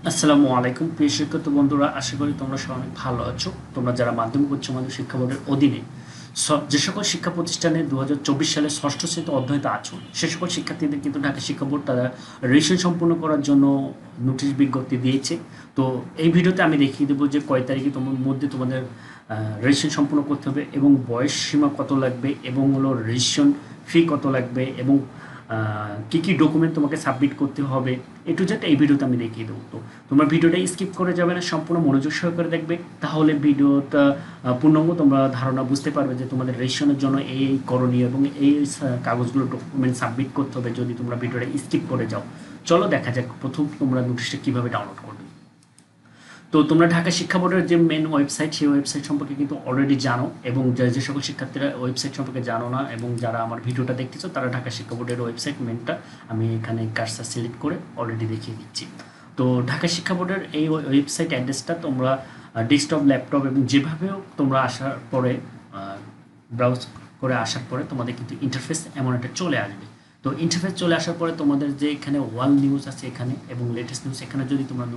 আসসালামু আলাইকুম প্রিয় শিক্ষার্থী বন্ধুরা, আশা করি তোমরা সবাই অনেক ভালো আছো। তোমরা যারা মাধ্যমিক উচ্চ মাধ্যমিক শিক্ষা বোর্ডের অধীনে যে সকল শিক্ষা প্রতিষ্ঠানে 2024 সালে ষষ্ঠ শ্রেণীতে অধ্যয়িত আছো, সে সকল শিক্ষার্থীদের কিন্তু ঢাকা শিক্ষা বোর্ড তারা রেজিস্ট্রেশন সম্পূর্ণ করার জন্য নোটিশ বিজ্ঞপ্তি দিয়েছে। তো এই ভিডিওতে আমি দেখিয়ে দেবো যে কয় তারিখে তোমার মধ্যে তোমাদের রেজিস্ট্রেশন সম্পূর্ণ করতে হবে এবং বয়স সীমা কত লাগবে এবং হলো রেজিস্ট্রেশন ফি কত লাগবে এবং কী কী ডকুমেন্ট তোমাকে সাবমিট করতে হবে, টু জেড এই ভিডিওতে আমি দেখিয়ে দেবো। তো তোমরা ভিডিওটা স্কিপ করে যাবে না, সম্পূর্ণ মনোযোগ সহকারে দেখবে, তাহলে ভিডিওটা পূর্ণাঙ্গ তোমরা ধারণা বুঝতে পারবে যে তোমাদের রেজিস্ট্রেশনের জন্য এই করণীয় এবং এই কাগজগুলো ডকুমেন্ট সাবমিট করতে হবে যদি তোমরা ভিডিওটা স্কিপ করে যাও। চলো দেখা যাক প্রথম তোমরা নোটিশটা কীভাবে ডাউনলোড করবে। তো তোমরা ঢাকা শিক্ষা বোর্ডের যে মেন ওয়েবসাইট, সেই ওয়েবসাইট সম্পর্কে কিন্তু অলরেডি জানো, এবং যে সকল শিক্ষার্থীরা ওয়েবসাইট সম্পর্কে জানো না এবং যারা আমার ভিডিওটা দেখতেছো তারা ঢাকা শিক্ষা বোর্ডের ওয়েবসাইট মেনটা আমি এখানে কার্সার সিলেক্ট করে অলরেডি দেখিয়ে দিচ্ছি। তো ঢাকা শিক্ষা বোর্ডের এই ওয়েবসাইট অ্যাড্রেসটা তোমরা ডেস্কটপ, ল্যাপটপ এবং যেভাবেও তোমরা আসার পরে ব্রাউজ করে আসার পরে তোমাদের কিন্তু ইন্টারফেস এমন একটা চলে আসবে। তো ইন্টারফেস চলে আসার পরে তোমাদের যে এখানে ওয়াল নিউজ আছে এখানে এবং লেটেস্ট নিউজ, এখানে যদি তোমরা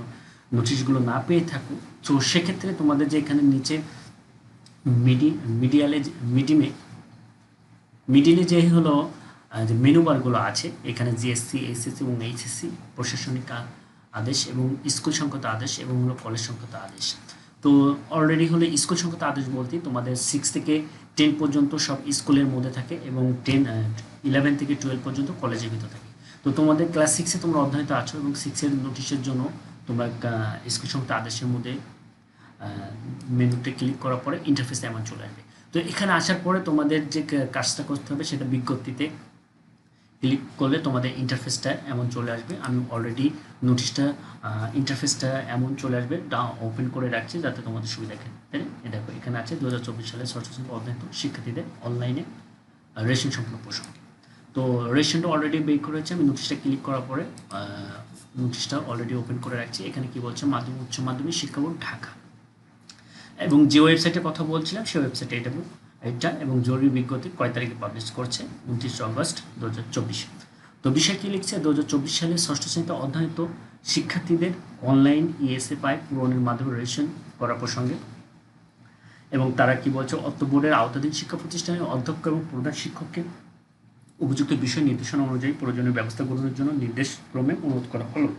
নোটিশগুলো না পেয়ে থাকো, তো সেক্ষেত্রে তোমাদের যে এখানে নিচে মিডিলে যে হলো যে মেনু বারগুলো আছে, এখানে জিএসসি, এসএসসি এবং এইচএসসি প্রশাসনিক আদেশ এবং স্কুল সংক্রান্ত আদেশ এবং হলো কলেজ সংক্রান্ত আদেশ। তো অলরেডি হলো স্কুল সংক্রান্ত আদেশ বলতে তোমাদের 6 থেকে 10 পর্যন্ত সব স্কুলের মধ্যে থাকে এবং 11 থেকে 12 পর্যন্ত কলেজের ভিতর থাকে। তো তোমাদের ক্লাস 6-এ তোমরা অধ্যয়িত আছো এবং 6-এর নোটিশের জন্য তোমরা স্কুল সংক্রান্ত আদেশের মধ্যে মেনুতে ক্লিক করার পরে ইন্টারফেস এমন চলে আসবে। তো এখানে আসার পরে তোমাদের যে কাজটা করতে হবে সেটা বিজ্ঞপ্তিতে ক্লিক করলে তোমাদের ইন্টারফেসটা এমন চলে আসবে। আমি অলরেডি নোটিশটা ইন্টারফেসটা এমন চলে আসবে, ওপেন করে রাখছি যাতে তোমাদের সুবিধা থাকে। দেখো এখানে আছে 2024 সালে ষষ্ঠ শ্রেণী অধ্যয়ন শিক্ষার্থীদের অনলাইনে রেশন সম্পূর্ণ প্রসঙ্গ। তো রেশনটা অলরেডি বের করেছে, আমি নোটিশটা ক্লিক করার পরে নোটিশটা অলরেডি ওপেন করে রাখছি। এখানে কি বলছে, মাধ্যমিক উচ্চ মাধ্যমিক শিক্ষা বোর্ড ঢাকা, এবং যে ওয়েবসাইটের কথা বলছিলাম সেই ওয়েবসাইটে এটা এবং জরুরি বিজ্ঞপ্তি কয় তারিখে পাবলিশ করছে, 29 অগস্ট 2024। তো বিষয় কী লিখছে, 2024 সালে ষষ্ঠ শ্রেণীতে অধ্যয়িত শিক্ষার্থীদের অনলাইন ইএসএফআই পূরণের মাধ্যমে রেজিস্ট্রেশন করার প্রসঙ্গে, এবং তারা কি বলছে, অত্র বোর্ডের আওতাধীন শিক্ষা প্রতিষ্ঠানের অধ্যক্ষ এবং প্রধান শিক্ষককে উপযুক্ত বিষয় নির্দেশনা অনুযায়ী প্রয়োজনীয় ব্যবস্থা গ্রহণের জন্য নির্দেশ ক্রমে অনুরোধ করা হলো।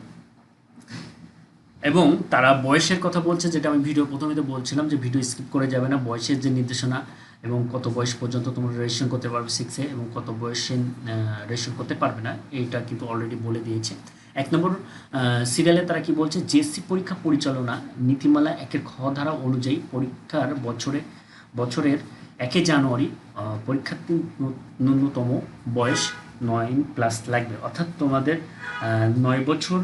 এবং তারা বয়সের কথা বলছে, যেটা আমি ভিডিও প্রথমে তো বলছিলাম যে ভিডিও স্কিপ করে যাবে না, বয়সের যে নির্দেশনা এবং কত বয়স পর্যন্ত তোমরা রেজিস্ট্রেশন করতে পারবে 6-এ এবং কত বয়সে রেজিস্ট্রেশন করতে পারবে না, এইটা কিন্তু অলরেডি বলে দিয়েছে। 1 নম্বর সিরিয়ালে তারা কি বলছে, জিএসসি পরীক্ষা পরিচালনা নীতিমালা 1-এর খ ধারা অনুযায়ী পরীক্ষার বছরের 1 জানুয়ারি পরীক্ষার্থী ন্যূনতম বয়স 9+ লাগবে, অর্থাৎ তোমাদের 9 বছর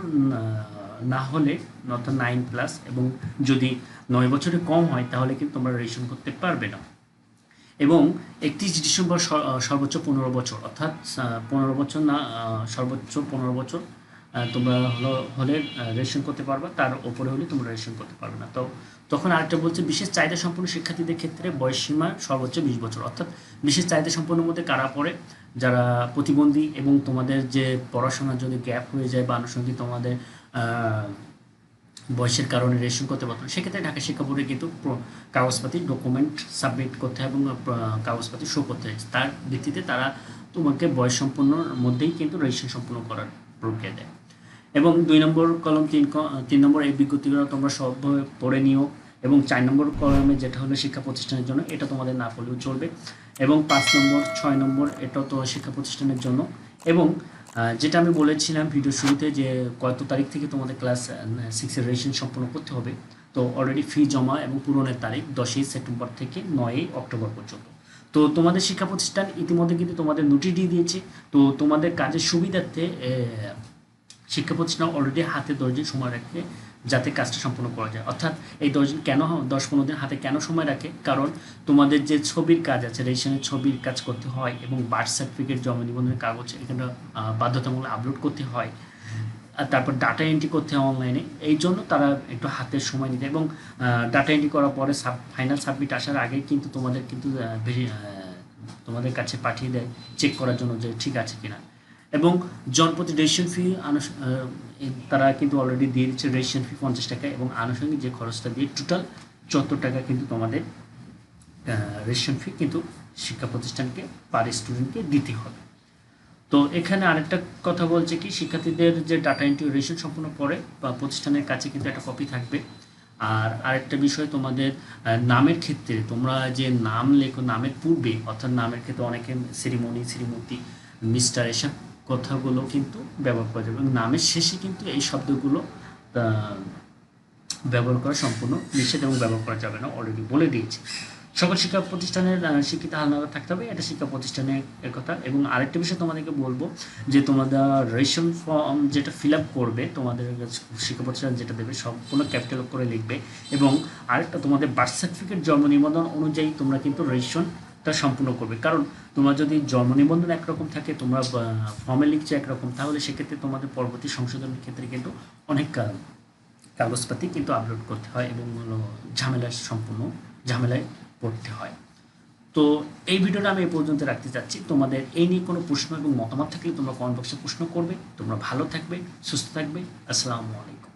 না হলে অর্থাৎ 9+, এবং যদি 9 বছরের কম হয় তাহলে কিন্তু তোমরা রেজিস্ট্রেশন করতে পারবে না। এবং 31 ডিসেম্বর সর্বোচ্চ 15 বছর, অর্থাৎ 15 বছর না, সর্বোচ্চ 15 বছর তোমরা হলে রেজিস্ট্রেশন করতে পারবে, তার ওপরে হলে তোমরা রেজিস্ট্রেশন করতে পারবে না। তো তখন আরেকটা বলছে, বিশেষ চাহিদা সম্পন্ন শিক্ষার্থীদের ক্ষেত্রে বয়সসীমা সর্বোচ্চ 20 বছর, অর্থাৎ বিশেষ চাহিদা সম্পন্নের মধ্যে কারা পড়ে, যারা প্রতিবন্ধী এবং তোমাদের যে পড়াশোনার যদি গ্যাপ হয়ে যায় বা আনুষঙ্গিক তোমাদের বয়সের কারণে রেজিস্ট্রেশন করতে পারতো, সেক্ষেত্রে ঢাকা শিক্ষা বোর্ডে কিন্তু কাগজপাতি ডকুমেন্ট সাবমিট করতে হয় এবং কাগজপাতি শো করতে হয়, তার ভিত্তিতে তারা তোমাকে বয়স সম্পন্নর মধ্যেই কিন্তু রেজিস্ট্রেশন সম্পূর্ণ করার প্রক্রিয়া দেয়। এবং 2 নম্বর কলম 3 নম্বর এই বিজ্ঞপ্তিগুলো তোমরা সবভাবে পড়ে নিও, এবং 4 নম্বর কলমে যেটা হলো শিক্ষা প্রতিষ্ঠানের জন্য, এটা তোমাদের না পড়লেও চলবে, এবং 5 নম্বর 6 নম্বর এটাও তো শিক্ষা প্রতিষ্ঠানের জন্য। এবং যেটা আমি বলেছিলাম ভিডিও শুরুতে যে কত তারিখ থেকে তোমাদের ক্লাস 6-এর রেজিস্ট্রেশন সম্পূর্ণ করতে হবে, তো অলরেডি ফি জমা এবং পূরণের তারিখ 10ই সেপ্টেম্বর থেকে 9ই অক্টোবর পর্যন্ত। তো তোমাদের শিক্ষা প্রতিষ্ঠান ইতিমধ্যে কিন্তু তোমাদের নোটিশ দিয়ে দিয়েছে। তো তোমাদের কাজের সুবিধার্থে শিক্ষা প্রতিষ্ঠান অলরেডি হাতে 10 দিন সময় রাখে যাতে কাজটা সম্পূর্ণ করা যায়। অর্থাৎ এই 10 দিন কেন, 10-15 দিন হাতে কেন সময় রাখে, কারণ তোমাদের যে ছবির কাজ আছে, রেজিস্ট্রেশনের ছবির কাজ করতে হয় এবং বার্থ সার্টিফিকেট জমা নিবন্ধনের কাগজ এখানে বাধ্যতামূলক আপলোড করতে হয়, আর তারপর ডাটা এন্ট্রি করতে হয় অনলাইনে, এই জন্য তারা একটু হাতের সময় নিতে, এবং ডাটা এন্ট্রি করার পরে ফাইনাল সাবমিট আসার আগে কিন্তু তোমাদের কিন্তু তোমাদের কাছে পাঠিয়ে দেয় চেক করার জন্য যে ঠিক আছে কিনা। এবং জনপ্রতি রেজিস্ট্রেশন ফি তারা কিন্তু অলরেডি দিয়ে দিচ্ছে রেজিস্ট্রেশন ফি 50 টাকা এবং আনুষঙ্গিক যে খরচটা দিয়ে টোটাল 74 টাকা কিন্তু তোমাদের রেজিস্ট্রেশন ফি কিন্তু শিক্ষা প্রতিষ্ঠানকে পার স্টুডেন্টকে দিতে হবে। তো এখানে আরেকটা কথা বলছে কি, শিক্ষার্থীদের যে ডাটা এন্ট্রি রেজিস্ট্রেশন সম্পূর্ণ পরে বা প্রতিষ্ঠানের কাছে কিন্তু একটা কপি থাকবে। আর আরেকটা বিষয়, তোমাদের নামের ক্ষেত্রে তোমরা যে নাম লেখো, নামের পূর্বে অর্থাৎ নামের ক্ষেত্রে অনেকে শ্রীমণি, শ্রীমতী, মিস্টার এসব কথাগুলো কিন্তু ব্যবহার করা যাবে এবং নামের শেষে কিন্তু এই শব্দগুলো ব্যবহার করা সম্পূর্ণ নিষেধ এবং ব্যবহার করা যাবে না, অলরেডি বলে দিয়েছি। সকল শিক্ষা প্রতিষ্ঠানের শিক্ষিত হালনাগাদ থাকতে হবে, এটা শিক্ষা প্রতিষ্ঠানের কথা। এবং আরেকটা বিষয় তোমাদেরকে বলবো যে তোমাদের রেজিস্ট্রেশন ফর্ম যেটা ফিল আপ করবে, তোমাদের শিক্ষা প্রতিষ্ঠান যেটা দেবে সম্পূর্ণ ক্যাপিটাল করে লিখবে। এবং আরেকটা, তোমাদের বার্থ সার্টিফিকেট জন্ম নিবন্ধন অনুযায়ী তোমরা কিন্তু রেজিস্ট্রেশনটা সম্পূর্ণ করবে। কারণ তোমার যদি জন্ম নিবন্ধন একরকম থাকে, তোমরা ফর্মে লিখছো একরকম, তাহলে সেক্ষেত্রে তোমাদের পরবর্তী সংশোধনের ক্ষেত্রে কিন্তু অনেক কাগজপাতি কিন্তু আপলোড করতে হয় এবং ঝামেলায় পড়তে হয়। তো এই ভিডিওটা আমি এই পর্যন্ত রাখতে চাচ্ছি। তোমাদের এই নিয়ে কোনো প্রশ্ন এবং মতামত থাকলে তোমরা কমেন্ট বক্সে প্রশ্ন করবে। তোমরা ভালো থাকবে, সুস্থ থাকবে। আসসালামু আলাইকুম।